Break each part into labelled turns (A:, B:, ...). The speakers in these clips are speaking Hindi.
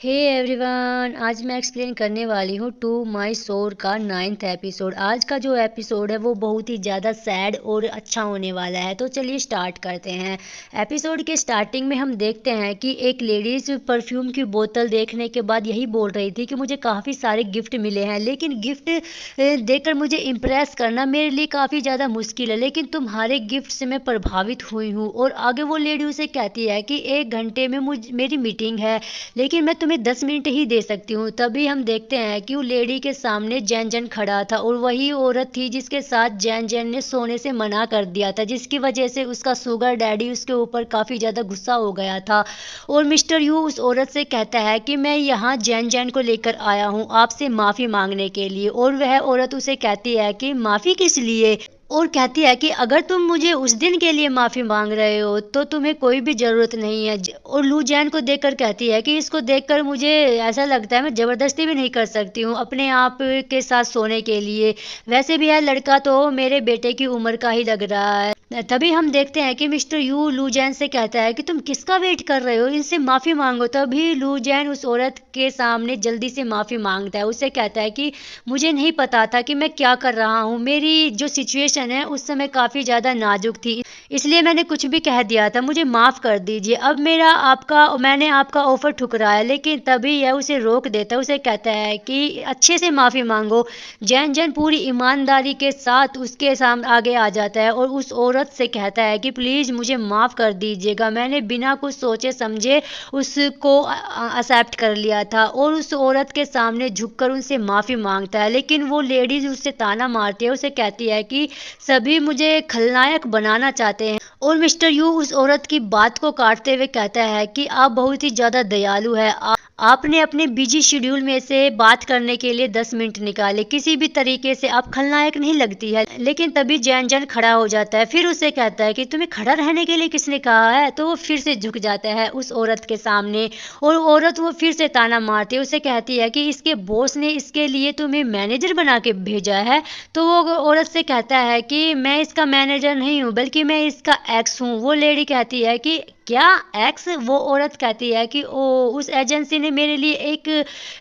A: हे एवरीवन, आज मैं एक्सप्लेन करने वाली हूँ टू माई सोर का 9th एपिसोड। आज का जो एपिसोड है वो बहुत ही ज़्यादा सैड और अच्छा होने वाला है। तो चलिए स्टार्ट करते हैं। एपिसोड के स्टार्टिंग में हम देखते हैं कि एक लेडीज़ परफ्यूम की बोतल देखने के बाद यही बोल रही थी कि मुझे काफ़ी सारे गिफ्ट मिले हैं, लेकिन गिफ्ट देकर मुझे इम्प्रेस करना मेरे लिए काफ़ी ज़्यादा मुश्किल है, लेकिन तुम्हारे गिफ्ट से मैं प्रभावित हुई हूँ। और आगे वो लेडी उसे कहती है कि 1 घंटे में मेरी मीटिंग है, लेकिन मैं तुम्हें 10 मिनट ही दे सकती हूँ। तभी हम देखते हैं कि वो लेडी के सामने जैन जैन खड़ा था और वही औरत थी जिसके साथ जैन जैन ने सोने से मना कर दिया था, जिसकी वजह से उसका शुगर डैडी उसके ऊपर काफ़ी ज़्यादा गुस्सा हो गया था। और मिस्टर यू उस औरत से कहता है कि मैं यहाँ जैन जैन को लेकर आया हूँ आपसे माफ़ी मांगने के लिए। और वह औरत उसे कहती है कि माफ़ी किस लिए, और कहती है कि अगर तुम मुझे उस दिन के लिए माफ़ी मांग रहे हो तो तुम्हें कोई भी ज़रूरत नहीं है। और लू जैन को देखकर कहती है कि इसको देखकर मुझे ऐसा लगता है मैं ज़बरदस्ती भी नहीं कर सकती हूँ अपने आप के साथ सोने के लिए। वैसे भी है लड़का तो मेरे बेटे की उम्र का ही लग रहा है। तभी हम देखते हैं कि मिस्टर यू लू जैन से कहता है कि तुम किसका वेट कर रहे हो, इनसे माफ़ी मांगो। तभी लू जैन उस औरत के सामने जल्दी से माफ़ी मांगता है। उसे कहता है कि मुझे नहीं पता था कि मैं क्या कर रहा हूँ, मेरी जो सिचुएशन है उस समय काफ़ी ज़्यादा नाजुक थी, इसलिए मैंने कुछ भी कह दिया था, मुझे माफ़ कर दीजिए। अब मैंने आपका ऑफ़र ठुकराया। लेकिन तभी यह उसे रोक देता है। उसे कहता है कि अच्छे से माफ़ी मांगो। जैन जैन पूरी ईमानदारी के साथ उसके सामने आगे आ जाता है और उस औरत से कहता है कि प्लीज़ मुझे माफ़ कर दीजिएगा, मैंने बिना कुछ सोचे समझे उसको एक्सेप्ट कर लिया था। और उस औरत के सामने झुककर उनसे माफ़ी मांगता है, लेकिन वो लेडीज़ उससे ताना मारती है। उसे कहती है कि सभी मुझे खलनायक बनाना चाहते हैं। और मिस्टर यू उस औरत की बात को काटते हुए कहता है कि आप बहुत ही ज़्यादा दयालु है, आपने अपने बिजी शेड्यूल में से बात करने के लिए 10 मिनट निकाले, किसी भी तरीके से आप खलनायक नहीं लगती है। लेकिन तभी जैन जैन खड़ा हो जाता है, फिर उसे कहता है कि तुम्हें खड़ा रहने के लिए किसने कहा है। तो वो फिर से झुक जाता है उस औरत के सामने और औरत वो फिर से ताना मारती है। उसे कहती है कि इसके बॉस ने इसके लिए तुम्हें मैनेजर बना के भेजा है। तो वो औरत से कहता है कि मैं इसका मैनेजर नहीं हूँ, बल्कि मैं इसका एक्स हूँ। वो लेडी कहती है कि क्या एक्स? वो औरत कहती है कि ओ उस एजेंसी ने मेरे लिए एक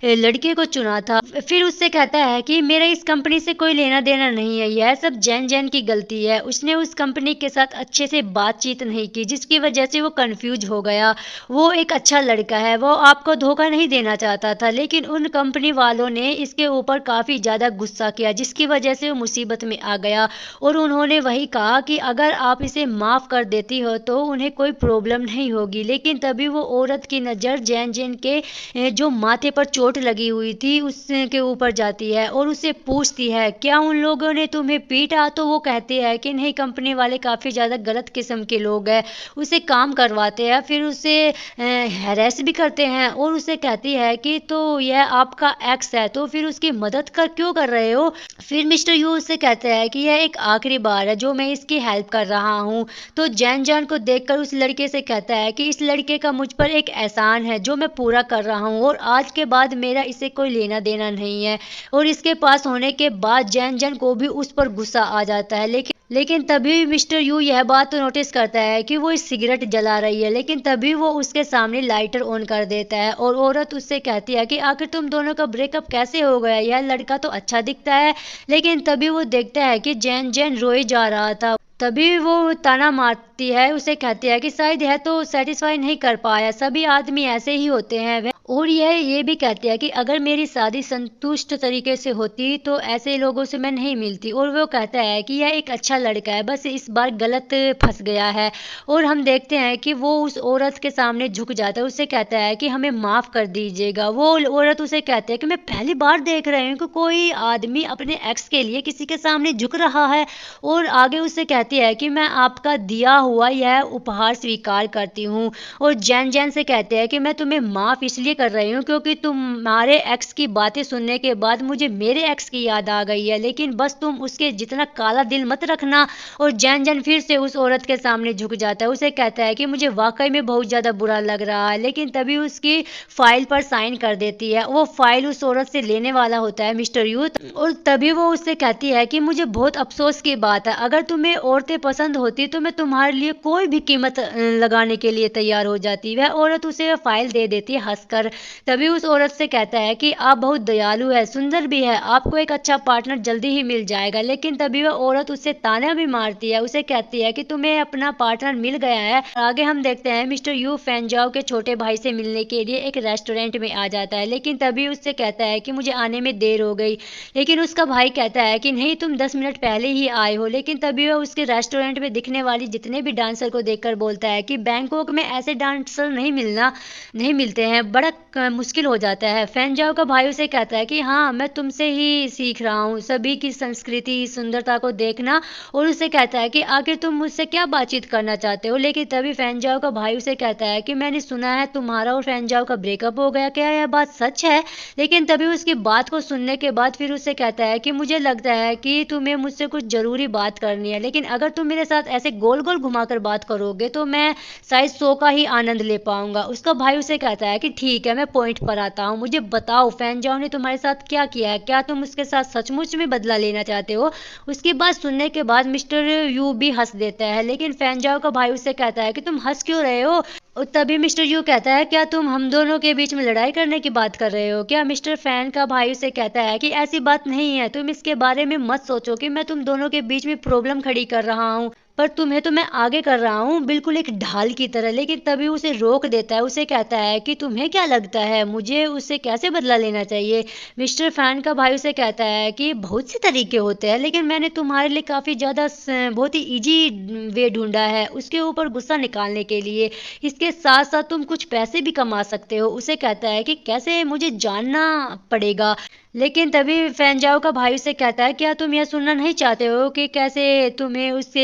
A: लड़के को चुना था। फिर उससे कहता है कि मेरा इस कंपनी से कोई लेना देना नहीं है, यह सब जैन जैन की गलती है, उसने उस कंपनी के साथ अच्छे से बातचीत नहीं की, जिसकी वजह से वो कंफ्यूज हो गया। वो एक अच्छा लड़का है, वो आपको धोखा नहीं देना चाहता था, लेकिन उन कंपनी वालों ने इसके ऊपर काफ़ी ज़्यादा गुस्सा किया, जिसकी वजह से वो मुसीबत में आ गया। और उन्होंने वही कहा कि अगर आप इसे माफ़ कर देती हो तो उन्हें कोई प्रॉब्लम नहीं होगी। लेकिन तभी वो औरत की नज़र जैन जैन के जो माथे पर चोट लगी हुई थी उसके ऊपर जाती है और उससे पूछती है क्या उन लोगों ने तुम्हें पीटा। तो वो कहते हैं कि नहीं, कंपनी वाले काफ़ी ज़्यादा गलत किस्म के लोग हैं, उसे काम करवाते हैं, फिर उसे हैरेस भी करते हैं। और उसे कहती है कि तो यह आपका एक्स है, तो फिर उसकी मदद क्यों कर रहे हो। फिर मिस्टर यू उससे कहते हैं कि यह एक आखिरी बार है जो मैं इसकी हेल्प कर रहा हूँ। तो जैन जैन को देखकर उस लड़के से कहता है कि इस लड़के का मुझ पर एक एहसान है जो मैं पूरा कर रहा हूँ और आज के बाद मेरा इसे कोई लेना देना नहीं है। और इसके पास होने के बाद जैन जैन को भी उस पर गुस्सा आ जाता है। लेकिन तभी मिस्टर यू यह बात तो नोटिस करता है कि वो इस सिगरेट जला रही है, लेकिन तभी वो उसके सामने लाइटर ऑन कर देता है और औरत उससे कहती है कि आखिर तुम दोनों का ब्रेकअप कैसे हो गया, यह लड़का तो अच्छा दिखता है। लेकिन तभी वो देखता है कि जैन जैन रोए जा रहा था। तभी वो ताना मारती है, उसे कहती है कि शायद यह तो सेटिस्फाई नहीं कर पाया, सभी आदमी ऐसे ही होते हैं। और यह ये भी कहती है कि अगर मेरी शादी संतुष्ट तरीके से होती तो ऐसे लोगों से मैं नहीं मिलती। और वो कहता है कि यह एक अच्छा लड़का है, बस इस बार गलत फंस गया है। और हम देखते हैं कि वो उस औरत के सामने झुक जाता है, उससे कहता है कि हमें माफ़ कर दीजिएगा। वो औरत उसे कहती है कि मैं पहली बार देख रही हूँ कि कोई आदमी अपने एक्स के लिए किसी के सामने झुक रहा है। और आगे उससे कहती है कि मैं आपका दिया हुआ यह उपहार स्वीकार करती हूँ। और जैन जैन से कहते हैं कि मैं तुम्हें माफ़ इसलिए कर रही हूँ क्योंकि तुम्हारे एक्स की बातें सुनने के बाद मुझे मेरे एक्स की याद आ गई है, लेकिन बस तुम उसके जितना काला दिल मत रखना। और जैन जैन फिर से उस औरत के सामने झुक जाता है, उसे कहता है कि मुझे वाकई में बहुत ज़्यादा बुरा लग रहा है। लेकिन तभी उसकी फाइल पर साइन कर देती है, वो फाइल उस औरत से लेने वाला होता है मिस्टर यूथ। और तभी वो उससे कहती है कि मुझे बहुत अफसोस की बात है, अगर तुम्हें औरतें पसंद होती तो मैं तुम्हारे लिए कोई भी कीमत लगाने के लिए तैयार हो जाती। वह औरत उसे फाइल दे देती है हंसकर। कर। तभी उस औरत से कहता है कि आप बहुत दयालु है, सुंदर भी है, आपको एक अच्छा पार्टनर जल्दी ही मिल जाएगा। लेकिन तभी वह औरत उससे ताना भी मारती है, उसे कहती है कि तुम्हें अपना पार्टनर मिल गया है। आगे हम देखते हैं मिस्टर यू फैनजाओ के छोटे भाई से मिलने के लिए एक रेस्टोरेंट में आ जाता है, लेकिन तभी उससे कहता है कि मुझे आने में देर हो गई। लेकिन उसका भाई कहता है कि नहीं, तुम 10 मिनट पहले ही आए हो। लेकिन तभी वह उसके रेस्टोरेंट में दिखने वाली जितने भी डांसर को देखकर बोलता है कि बैंकॉक में ऐसे डांसर नहीं मिलते हैं, बड़ा मुश्किल हो जाता है। फैनजाओ का भाई उसे कहता है कि हाँ, मैं तुमसे ही सीख रहा हूँ सभी की संस्कृति सुंदरता को देखना, और उसे कहता है कि आखिर तुम मुझसे क्या बातचीत करना चाहते हो। लेकिन तभी फैनजाओ का भाई उसे कहता है कि मैंने सुना है तुम्हारा और फैनजाओ का ब्रेकअप हो गया, क्या यह बात सच है? लेकिन तभी उसकी बात को सुनने के बाद फिर उसे कहता है कि मुझे लगता है कि तुम्हें मुझसे कुछ जरूरी बात करनी है, लेकिन अगर तुम मेरे साथ ऐसे गोल गोल घुमाकर बात करोगे तो मैं शायद शो का ही आनंद ले पाऊंगा। उसका भाई उसे कहता है कि ठीक है, मैं पॉइंट पर आता हूँ, मुझे बताओ फैनजाओ ने तुम्हारे साथ क्या किया है, क्या तुम उसके साथ सचमुच में बदला लेना चाहते हो? उसकी बात सुनने के बाद मिस्टर यू भी हंस देता है, लेकिन फैनजाओ का भाई उससे कहता है कि तुम हंस क्यों रहे हो? और तभी मिस्टर यू कहता है क्या तुम हम दोनों के बीच में लड़ाई करने की बात कर रहे हो क्या? मिस्टर फैन का भाई उसे कहता है कि ऐसी बात नहीं है, तुम इसके बारे में मत सोचो कि मैं तुम दोनों के बीच में प्रॉब्लम खड़ी कर रहा हूँ, पर तुम्हें तो मैं आगे कर रहा हूँ बिल्कुल एक ढाल की तरह। लेकिन तभी उसे रोक देता है, उसे कहता है कि तुम्हें क्या लगता है मुझे उससे कैसे बदला लेना चाहिए? मिस्टर फैन का भाई उसे कहता है कि बहुत से तरीके होते हैं, लेकिन मैंने तुम्हारे लिए काफ़ी ज़्यादा बहुत ही इजी वे ढूंढा है उसके ऊपर गुस्सा निकालने के लिए। इसके साथ साथ तुम कुछ पैसे भी कमा सकते हो। उसे कहता है कि कैसे, मुझे जानना पड़ेगा। लेकिन तभी फैनजाओ का भाई उसे कहता है क्या तुम यह सुनना नहीं चाहते हो कि कैसे तुम्हें उससे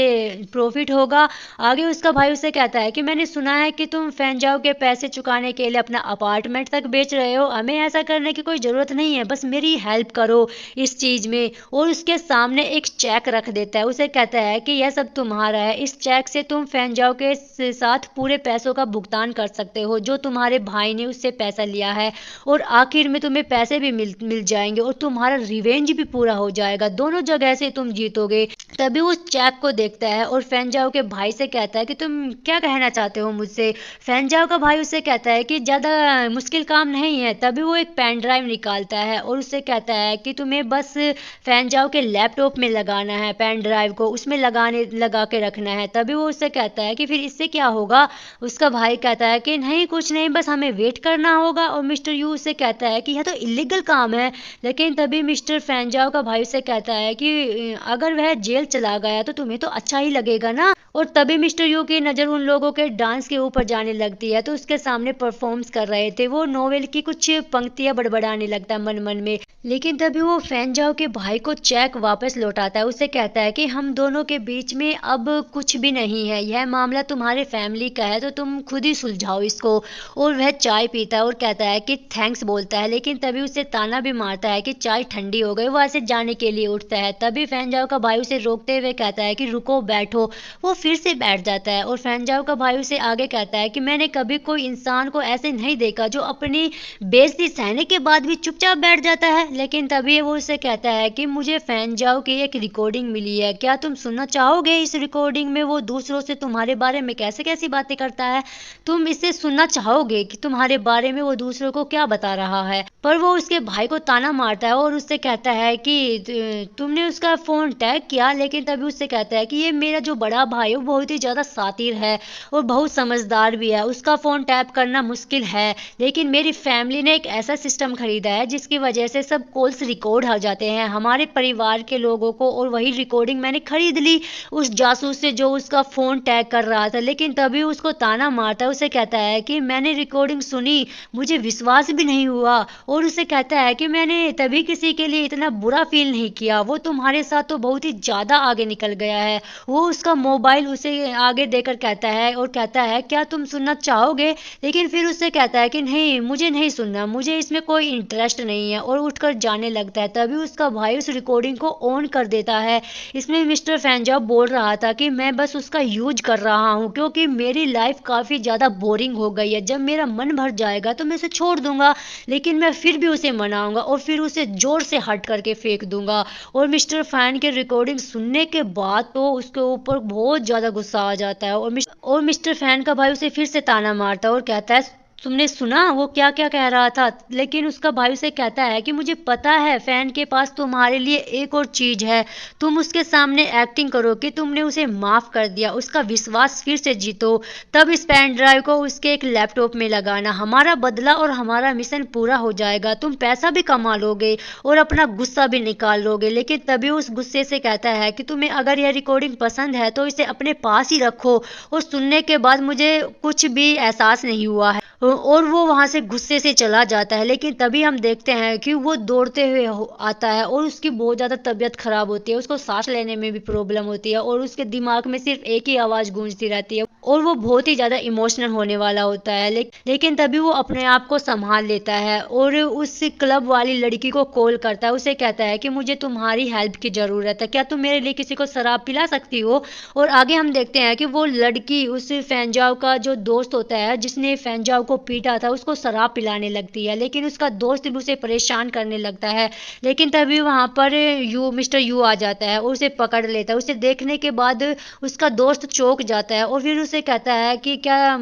A: प्रॉफिट होगा? आगे उसका भाई उसे कहता है कि मैंने सुना है कि तुम फैनजाओ के पैसे चुकाने के लिए अपना अपार्टमेंट तक बेच रहे हो, हमें ऐसा करने की कोई ज़रूरत नहीं है, बस मेरी हेल्प करो इस चीज़ में। और उसके सामने एक चेक रख देता है, उसे कहता है कि यह सब तुम्हारा है, इस चेक से तुम फैनजाओ के साथ पूरे पैसों का भुगतान कर सकते हो जो तुम्हारे भाई ने उससे पैसा लिया है, और आखिर में तुम्हें पैसे भी मिल जाएंगे और तुम्हारा रिवेंज भी पूरा हो जाएगा, दोनों जगह से तुम जीतोगे। तभी उस चेक को देखता है और फैनजाओ के भाई से कहता है कि तुम क्या कहना चाहते हो मुझसे? फैनजाओ का भाई उससे कहता है कि ज़्यादा मुश्किल काम नहीं है। तभी वो एक पेन ड्राइव निकालता है और उससे कहता है कि तुम्हें बस फैनजाओ के लैपटॉप में लगाना है, पेन ड्राइव को उसमें लगा के रखना है। तभी वो उससे कहता है कि फिर इससे क्या होगा? उसका भाई कहता है कि नहीं कुछ नहीं, बस हमें वेट करना होगा। और मिस्टर यू उससे कहता है कि यह तो इलीगल काम है। लेकिन तभी मिस्टर फैनजाओ का भाई से कहता है कि अगर वह जेल चला गया तो तुम्हें तो अच्छा ही लगेगा ना। और तभी मिस्टर यू की नज़र उन लोगों के डांस के ऊपर जाने लगती है, तो उसके सामने परफॉर्म्स कर रहे थे वो नोवेल की कुछ पंक्तियां बड़बड़ाने लगता है मन मन में। लेकिन तभी वो फैनजाओ के भाई को चेक वापस लौटाता है, उसे कहता है कि हम दोनों के बीच में अब कुछ भी नहीं है, यह मामला तुम्हारे फैमिली का है तो तुम खुद ही सुलझाओ इसको। और वह चाय पीता है और कहता है कि थैंक्स बोलता है, लेकिन तभी उसे ताना भी मारता है कि चाय ठंडी हो गई। वो ऐसे जाने के लिए उठता है, तभी फैनजाओ का भाई उसे रोकते हुए कहता है कि रुको बैठो। वो फिर से बैठ जाता है और फैनजाओ का भाई उसे आगे कहता है कि मैंने कभी कोई इंसान को ऐसे नहीं देखा जो अपनी बेइज्जती सहने के बाद भी चुपचाप बैठ जाता है। लेकिन तभी वो उसे कहता है कि मुझे फैनजाओ की एक रिकॉर्डिंग मिली है, क्या तुम सुनना चाहोगे? इस रिकॉर्डिंग में वो दूसरों से तुम्हारे बारे में कैसे कैसी बातें करता है, तुम इसे सुनना चाहोगे कि तुम्हारे बारे में वो दूसरों को क्या बता रहा है? पर वो उसके भाई को ताना मारता है और उससे कहता है कि तुमने उसका फोन टैग किया। लेकिन तभी उससे कहता है कि ये मेरा जो बड़ा भाई है वो बहुत ही ज्यादा शातिर है और बहुत समझदार भी है, उसका फोन टैप करना मुश्किल है, लेकिन मेरी फैमिली ने एक ऐसा सिस्टम खरीदा है जिसकी वजह से सब कॉल्स रिकॉर्ड हो जाते हैं हमारे परिवार के लोगों को, और वही रिकॉर्डिंग मैंने खरीद ली उस जासूस से जो उसका फोन टैग कर रहा था। लेकिन तभी उसको ताना मारता है, उसे कहता है कि मैंने रिकॉर्डिंग सुनी, मुझे विश्वास भी नहीं हुआ। और उसे कहता है कि मैंने तभी किसी के लिए इतना बुरा फील नहीं किया, वो तुम्हारे साथ तो बहुत ही ज्यादा आगे निकल गया है। वो उसका मोबाइल उसे आगे देकर कहता है और कहता है क्या तुम सुनना चाहोगे? लेकिन फिर उससे कहता है कि नहीं, मुझे नहीं सुनना, मुझे इसमें कोई इंटरेस्ट नहीं है, और उठकर जाने लगता है। तभी उसका भाई उस रिकॉर्डिंग को ऑन कर देता है। इसमें मिस्टर फैनजाओ बोल रहा था कि मैं बस उसका यूज कर रहा हूँ क्योंकि मेरी लाइफ काफी ज्यादा बोरिंग हो गई है, जब मेरा मन भर जाएगा तो मैं उसे छोड़ दूंगा, लेकिन मैं फिर भी उसे मनाऊंगा और फिर उसे जोर से हट करके फेंक दूंगा। और मिस्टर फैन की रिकॉर्डिंग सुनने के बाद तो उसके ऊपर बहुत ज्यादा गुस्सा आ जाता है और मिस्टर फैन का भाई उसे फिर से ताना मारता है और कहता है तुमने सुना वो क्या क्या कह रहा था? लेकिन उसका भाई उसे कहता है कि मुझे पता है फैन के पास तुम्हारे लिए एक और चीज है, तुम उसके सामने एक्टिंग करो कि तुमने उसे माफ कर दिया, उसका विश्वास फिर से जीतो, तब इस पेन ड्राइव को उसके एक लैपटॉप में लगाना, हमारा बदला और हमारा मिशन पूरा हो जाएगा, तुम पैसा भी कमा लोगे और अपना गुस्सा भी निकाल लोगे। लेकिन तभी उस गुस्से से कहता है कि तुम्हें अगर यह रिकॉर्डिंग पसंद है तो इसे अपने पास ही रखो, और सुनने के बाद मुझे कुछ भी एहसास नहीं हुआ है, और वो वहां से गुस्से से चला जाता है। लेकिन तभी हम देखते हैं कि वो दौड़ते हुए आता है और उसकी बहुत ज़्यादा तबीयत खराब होती है, उसको सांस लेने में भी प्रॉब्लम होती है और उसके दिमाग में सिर्फ एक ही आवाज़ गूंजती रहती है और वो बहुत ही ज़्यादा इमोशनल होने वाला होता है। लेकिन तभी वो अपने आप को संभाल लेता है और उस क्लब वाली लड़की को कॉल करता है, उसे कहता है कि मुझे तुम्हारी हेल्प की ज़रूरत है, क्या तुम मेरे लिए किसी को शराब पिला सकती हो? और आगे हम देखते हैं कि वो लड़की उस फैंजाओ का जो दोस्त होता है जिसने फैंजाओ को पीटा था उसको शराब पिलाने लगती है, लेकिन उसका दोस्त भी उसे परेशान करने लगता है। लेकिन तभी वहां पर मिस्टर यू आ जाता है और उसे पकड़ लेता है। उसे देखने के बाद उसका दोस्त चौंक जाता है और फिर उसे कहता है कि क्या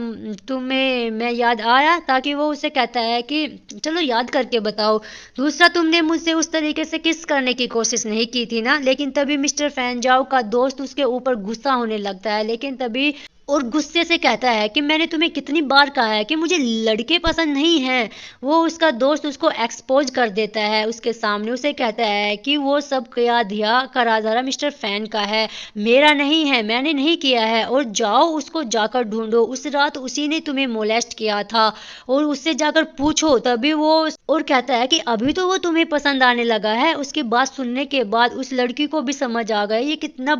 A: तुम्हें मैं याद आया? ताकि वो उसे कहता है कि चलो याद करके बताओ, दूसरा तुमने मुझसे उस तरीके से किस करने की कोशिश नहीं की थी ना? लेकिन तभी मिस्टर फैंजाओ का दोस्त उसके ऊपर गुस्सा होने लगता है, लेकिन तभी और गुस्से से कहता है कि मैंने तुम्हें कितनी बार कहा है कि मुझे लड़के पसंद नहीं हैं। वो उसका दोस्त उसको एक्सपोज कर देता है उसके सामने, उसे कहता है कि वो सब किया दिया करा धरा मिस्टर फैन का है, मेरा नहीं है, मैंने नहीं किया है, और जाओ उसको जाकर ढूंढो, उस रात उसी ने तुम्हें मोलेस्ट किया था और उससे जाकर पूछो। तभी वो और कहता है कि अभी तो वो तुम्हें पसंद आने लगा है। उसकी बात सुनने के बाद उस लड़की को भी समझ आ गया ये कितना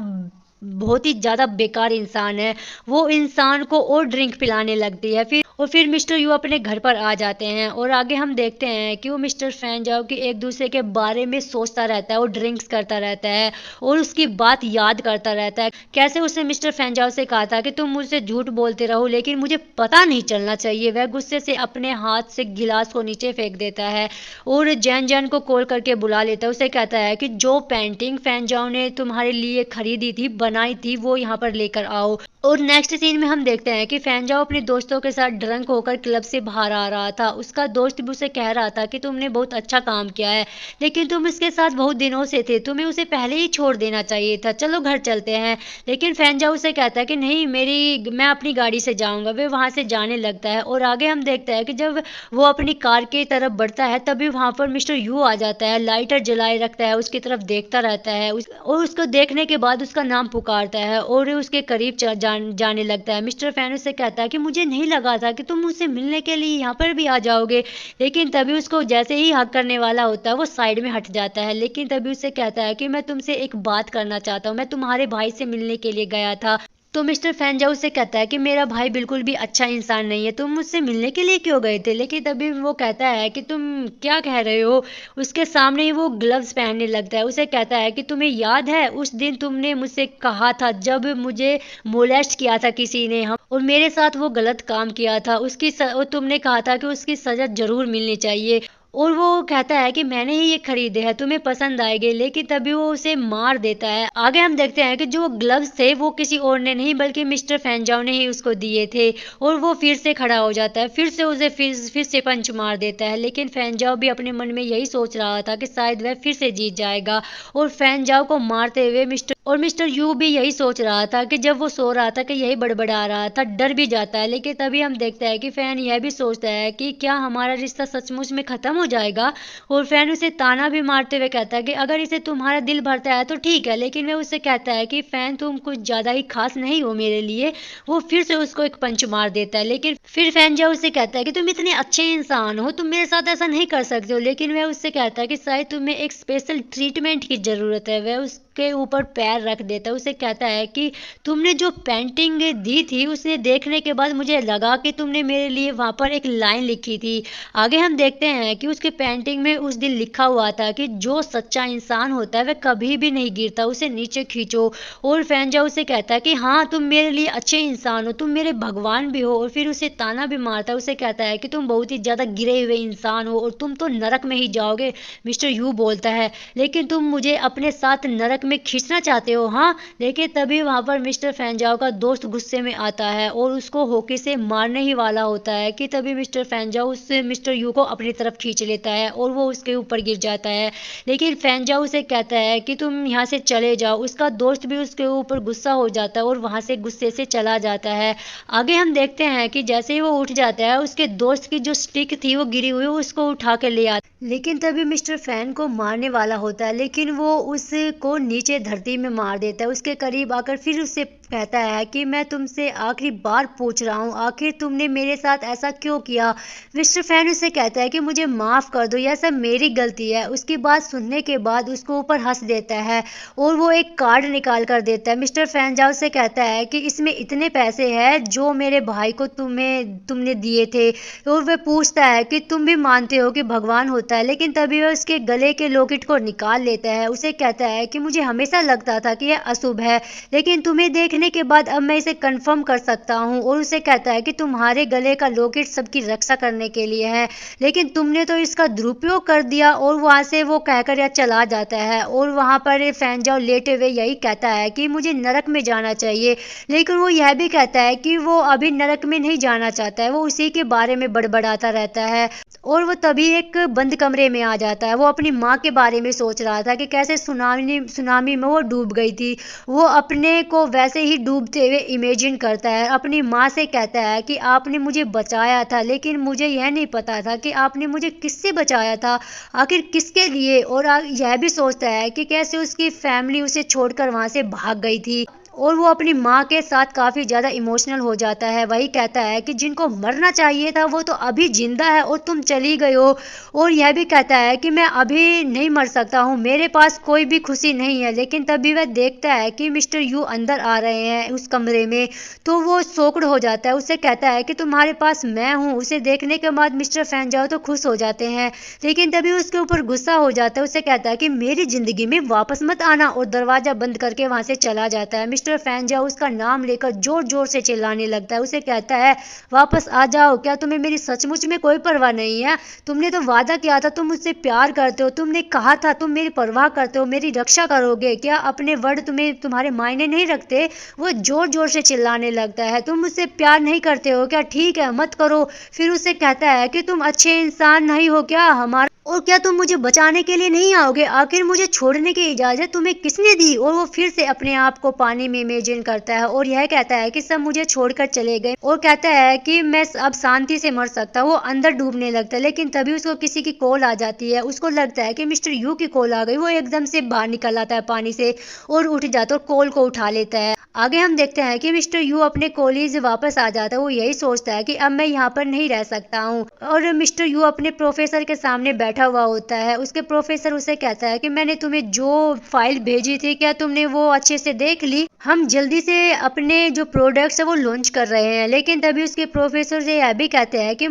A: बहुत ही ज़्यादा बेकार इंसान है। वो इंसान को और ड्रिंक पिलाने लगती है। फिर मिस्टर यू अपने घर पर आ जाते हैं और आगे हम देखते हैं कि वो मिस्टर फैंजाओ की एक दूसरे के बारे में सोचता रहता है और ड्रिंक्स करता रहता है और उसकी बात याद करता रहता है, कैसे उसने मिस्टर फैंजाओ से कहा था कि तुम मुझसे झूठ बोलते रहो लेकिन मुझे पता नहीं चलना चाहिए। वह गुस्से से अपने हाथ से गिलास को नीचे फेंक देता है और जैन जैन को कॉल करके बुला लेता है। उसे कहता है कि जो पेंटिंग फैंजाओ ने तुम्हारे लिए खरीदी थी, बनाई थी, वो यहाँ पर लेकर आओ। और नेक्स्ट सीन में हम देखते हैं कि फैंजाओ अपने दोस्तों के साथ ड्रंक होकर क्लब से बाहर आ रहा था। उसका दोस्त भी उसे कह रहा था कि तुमने बहुत अच्छा काम किया है, लेकिन तुम इसके साथ बहुत दिनों से थे, तुम्हें उसे पहले ही छोड़ देना चाहिए था, चलो घर चलते हैं। लेकिन फैंजाओ उसे कहता है कि नहीं, मैं अपनी गाड़ी से जाऊंगा। वे वहां से जाने लगता है और आगे हम देखते हैं कि जब वो अपनी कार की तरफ बढ़ता है तभी वहां पर मिस्टर यू आ जाता है, लाइटर जलाए रखता है, उसकी तरफ देखता रहता है और उसको देखने के बाद उसका नाम पुकारता है और उसके करीब जाने लगता है। मिस्टर फैन उससे कहता है कि मुझे नहीं लगा था कि तुम मुझसे मिलने के लिए यहाँ पर भी आ जाओगे। लेकिन तभी उसको जैसे ही हक करने वाला होता है वो साइड में हट जाता है। लेकिन तभी उससे कहता है कि मैं तुमसे एक बात करना चाहता हूँ, मैं तुम्हारे भाई से मिलने के लिए गया था। तो मिस्टर फैंजाओ से कहता है कि मेरा भाई बिल्कुल भी अच्छा इंसान नहीं है, तुम मुझसे मिलने के लिए क्यों गए थे? लेकिन तभी वो कहता है कि तुम क्या कह रहे हो। उसके सामने ही वो ग्लव्स पहनने लगता है। उसे कहता है कि तुम्हें याद है उस दिन तुमने मुझसे कहा था जब मुझे मोलेस्ट किया था किसी ने, हम और मेरे साथ वो गलत काम किया था, और तुमने कहा था कि उसकी सजा जरूर मिलनी चाहिए। और वो कहता है कि मैंने ही ये खरीदे हैं, तुम्हें पसंद आएंगे। लेकिन तभी वो उसे मार देता है। आगे हम देखते हैं कि जो ग्लव्स थे वो किसी और ने नहीं बल्कि मिस्टर फैंजाओ ने ही उसको दिए थे और वो फिर से खड़ा हो जाता है, फिर से उसे फिर से पंच मार देता है। लेकिन फैंजाओ भी अपने मन में यही सोच रहा था कि शायद वह फिर से जीत जाएगा और फैंजाओ को मारते हुए मिस्टर यू भी यही सोच रहा था कि जब वो सो रहा था कि यही बड़बड़ा रहा था, डर भी जाता है। लेकिन तभी हम देखते हैं कि फैन यह भी सोचता है कि क्या हमारा रिश्ता सचमुच में खत्म हो जाएगा। और फैन उसे ताना भी मारते हुए कहता है कि अगर इसे तुम्हारा दिल भरता है तो ठीक है। लेकिन वह उससे कहता है कि फैन तुम कुछ ज्यादा ही खास नहीं हो मेरे लिए। वो फिर से उसको एक पंच मार देता है। लेकिन फिर फैन जो उसे कहता है कि तुम इतने अच्छे इंसान हो, तुम मेरे साथ ऐसा नहीं कर सकते हो। लेकिन वह उससे कहता है कि शायद तुम्हें एक स्पेशल ट्रीटमेंट की जरूरत है। वह उसके ऊपर पैर रख देता है। उसे कहता है कि तुमने जो पेंटिंग दी थी उसे देखने के बाद मुझे लगा कि तुमने मेरे लिए वहां पर एक लाइन लिखी थी। आगे हम देखते हैं कि उसके पेंटिंग में उस दिन लिखा हुआ था कि जो सच्चा इंसान होता है वह कभी भी नहीं गिरता, उसे नीचे खींचो। और फैंजा उसे कहता है कि हाँ तुम मेरे लिए अच्छे इंसान हो, तुम मेरे भगवान भी हो। और फिर उसे ताना भी मारता है। उसे कहता है कि तुम बहुत ही ज्यादा गिरे हुए इंसान हो और तुम तो नरक में ही जाओगे। मिस्टर यू बोलता है लेकिन तुम मुझे अपने साथ नरक में खींचना चाहते हो, हाँ। लेकिन तभी वहाँ पर मिस्टर फैनजाओ का दोस्त गुस्से में आता है और उसको हॉकी से मारने ही वाला होता है कि तभी मिस्टर फैनजाओ उससे मिस्टर यू को अपनी तरफ खींच लेता है और वो उसके ऊपर गिर जाता है। लेकिन फैनजाओ उसे कहता है कि तुम यहाँ से चले जाओ। उसका दोस्त भी उसके ऊपर गुस्सा हो जाता है और वहाँ से गुस्से से चला जाता है। आगे हम देखते हैं कि जैसे ही वो उठ जाता है, उसके दोस्त की जो स्टिक थी वो गिरी हुई, उसको उठा के ले आता। लेकिन तभी मिस्टर फैन को मारने वाला होता है, लेकिन वो उसको नीचे धरती में मार देता है। उसके करीब आकर फिर उससे कहता है कि मैं तुमसे आखिरी बार पूछ रहा हूँ, आखिर तुमने मेरे साथ ऐसा क्यों किया। मिस्टर फैन उससे कहता है कि मुझे माफ़ कर दो, यह सब मेरी गलती है। उसकी बात सुनने के बाद उसको ऊपर हंस देता है और वो एक कार्ड निकाल कर देता है। मिस्टर फैन जाओ से कहता है कि इसमें इतने पैसे हैं जो मेरे भाई को तुमने दिए थे। और वह पूछता है कि तुम भी मानते हो कि भगवान होता है। लेकिन तभी वह उसके गले के लॉकेट को निकाल लेता है। उसे कहता है कि मुझे हमेशा लगता था कि यह अशुभ है, लेकिन तुम्हें देखने के बाद अब मैं इसे कंफर्म कर सकता हूँ। और उसे कहता है कि तुम्हारे गले का लॉकेट सबकी रक्षा करने के लिए है, लेकिन तुमने तो इसका दुरुपयोग कर दिया। और वहां से वो कहकर यह चला जाता है। और वहां पर फैनजाओ लेटे हुए यही कहता है कि मुझे नरक में जाना चाहिए, लेकिन वो यह भी कहता है कि वो अभी नरक में नहीं जाना चाहता है, वो उसी के बारे में बड़बड़ाता रहता है। और वो तभी एक बंद कमरे में आ जाता है। वो अपनी माँ के बारे में सोच रहा था कि कैसे सुनामी में वो डूब गई थी। वो अपने को वैसे ही डूबते हुए इमेजिन करता है। अपनी माँ से कहता है कि आपने मुझे बचाया था, लेकिन मुझे यह नहीं पता था कि आपने मुझे किससे बचाया था, आखिर किसके लिए। और यह भी सोचता है कि कैसे उसकी फैमिली उसे छोड़कर वहां से भाग गई थी। और वो अपनी माँ के साथ काफ़ी ज़्यादा इमोशनल हो जाता है। वही कहता है कि जिनको मरना चाहिए था वो तो अभी जिंदा है और तुम चली गई हो। और यह भी कहता है कि मैं अभी नहीं मर सकता हूँ, मेरे पास कोई भी खुशी नहीं है। लेकिन तभी वह देखता है कि मिस्टर यू अंदर आ रहे हैं उस कमरे में, तो वो शॉक्ड हो जाता है। उससे कहता है कि तुम्हारे पास मैं हूँ। उसे देखने के बाद मिस्टर फैनजाओ तो खुश हो जाते हैं, लेकिन तभी उसके ऊपर गुस्सा हो जाता है। उसे कहता है कि मेरी जिंदगी में वापस मत आना, और दरवाजा बंद करके वहां से चला जाता है। मिस्टर फैनजाओ उसका नाम लेकर जोर जोर से चिल्लाने लगता है। उसे कहता है वापस आ जाओ, क्या तुम्हें मेरी सचमुच में कोई परवाह नहीं है। तुमने तो वादा किया था, तुम मुझसे प्यार करते हो, तुमने कहा था तुम मेरी परवाह करते हो, मेरी रक्षा करोगे, क्या अपने वर्ड तुम्हारे मायने नहीं रखते। वो जोर जोर से चिल्लाने लगता है, तुम मुझसे प्यार नहीं करते हो क्या, ठीक है मत करो। फिर उसे कहता है कि तुम अच्छे इंसान नहीं हो क्या, हमारा और क्या तुम मुझे बचाने के लिए नहीं आओगे, आखिर मुझे छोड़ने की इजाजत तुम्हें किसने दी। और वो फिर से अपने आप को पानी में इमेजिन करता है और यह कहता है कि सब मुझे छोड़कर चले गए, और कहता है कि मैं अब शांति से मर सकता हूँ। वो अंदर डूबने लगता है, लेकिन तभी उसको किसी की कॉल आ जाती है। उसको लगता है कि मिस्टर यू की कॉल आ गई। वो एकदम से बाहर निकल आता है पानी से और उठ जाता है और कॉल को उठा लेता है। आगे हम देखते हैं कि मिस्टर यू अपने कॉलेज वापस आ जाता है। वो यही सोचता है कि अब मैं यहाँ पर नहीं रह सकता हूँ। और मिस्टर यू अपने प्रोफेसर के सामने बैठा हुआ होता है। उसके प्रोफेसर उसे कहता है कि मैंने तुम्हें जो फाइल भेजी थी, क्या तुमने वो अच्छे से देख ली, हम जल्दी से अपने जो प्रोडक्ट्स है वो लॉन्च कर रहे हैं। लेकिन तभी उसके प्रोफेसर से यह भी कहते हैं कि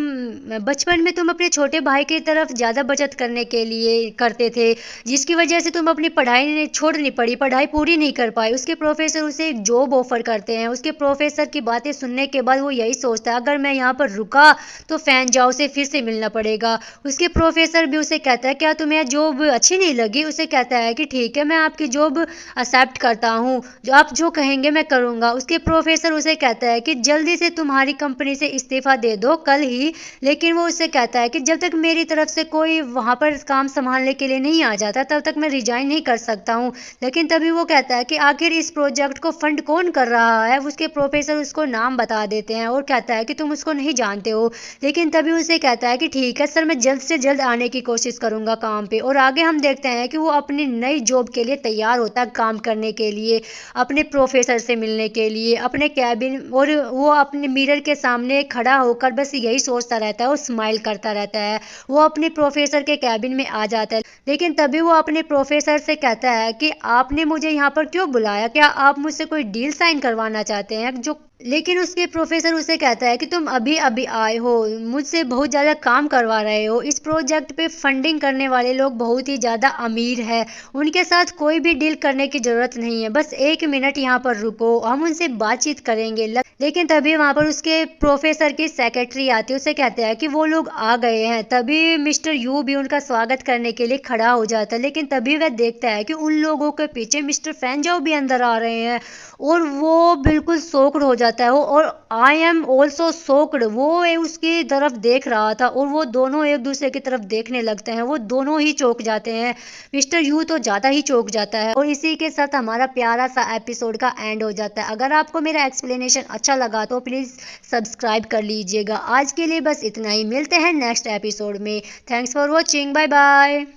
A: बचपन में तुम अपने छोटे भाई की तरफ ज़्यादा बचत करने के लिए करते थे, जिसकी वजह से तुम अपनी पढ़ाई छोड़नी पड़ी, पढ़ाई पूरी नहीं कर पाई। उसके प्रोफेसर उसे एक जॉब ऑफर करते हैं। उसके प्रोफेसर की बातें सुनने के बाद वो यही सोचता है अगर मैं यहाँ पर रुका तो फैनजाओ से फिर से मिलना पड़ेगा। उसके प्रोफेसर भी उसे कहता है क्या तुम्हें यह जॉब अच्छी नहीं लगी। उसे कहता है कि ठीक है, मैं आपकी जॉब एक्सेप्ट करता हूँ, जो आप जो कहेंगे मैं करूँगा। उसके प्रोफेसर उसे कहता है कि जल्दी से तुम्हारी कंपनी से इस्तीफा दे दो, कल ही। लेकिन वो उससे कहता है कि जब तक मेरी तरफ से कोई वहाँ पर काम संभालने के लिए नहीं आ जाता तब तक मैं रिजाइन नहीं कर सकता हूँ। लेकिन तभी वो कहता है कि आखिर इस प्रोजेक्ट को फंड कौन कर रहा है। उसके प्रोफेसर उसको नाम बता देते हैं और कहता है कि तुम उसको नहीं जानते हो। लेकिन तभी उसे कहता है कि ठीक है सर, मैं जल्द से जल्द आने की कोशिश करूंगा काम पे। और आगे हम देखते हैं कि वो अपनी नई जॉब के लिए तैयार होता है, काम करने के लिए, अपने प्रोफेसर से मिलने के लिए, अपने कैबिन। और वो अपने मिरर के सामने खड़ा होकर बस यही सोचता रहता है और स्माइल करता रहता है। वो अपने प्रोफेसर के कैबिन में आ जाता है, लेकिन तभी वो अपने प्रोफेसर से कहता है कि आपने मुझे यहाँ पर क्यों बुलाया, क्या आप मुझसे कोई डील साइन करवाना चाहते हैं जो। लेकिन उसके प्रोफेसर उसे कहता है कि तुम अभी अभी आए हो, मुझसे बहुत ज़्यादा काम करवा रहे हो, इस प्रोजेक्ट पे फंडिंग करने वाले लोग बहुत ही ज़्यादा अमीर हैं, उनके साथ कोई भी डील करने की ज़रूरत नहीं है, बस 1 मिनट यहाँ पर रुको, हम उनसे बातचीत करेंगे। लेकिन तभी वहाँ पर उसके प्रोफेसर की सेक्रेटरी आती है, उसे कहते हैं कि वो लोग आ गए हैं। तभी मिस्टर यू भी उनका स्वागत करने के लिए खड़ा हो जाता है, लेकिन तभी वह देखता है कि उन लोगों के पीछे मिस्टर फैंजाओ भी अंदर आ रहे हैं और वो बिल्कुल शॉक्ड हो जाता है। और आई एम ऑल्सो शॉक्ड, वो उसकी तरफ देख रहा था और वो दोनों एक दूसरे की तरफ देखने लगते हैं। वो दोनों ही चौंक जाते हैं, मिस्टर यू तो ज़्यादा ही चौंक जाता है। और इसी के साथ हमारा प्यारा सा एपिसोड का एंड हो जाता है। अगर आपको मेरा एक्सप्लेनेशन अच्छा लगा तो प्लीज़ सब्सक्राइब कर लीजिएगा। आज के लिए बस इतना ही, मिलते हैं नेक्स्ट एपिसोड में। Thanks for watching, bye bye.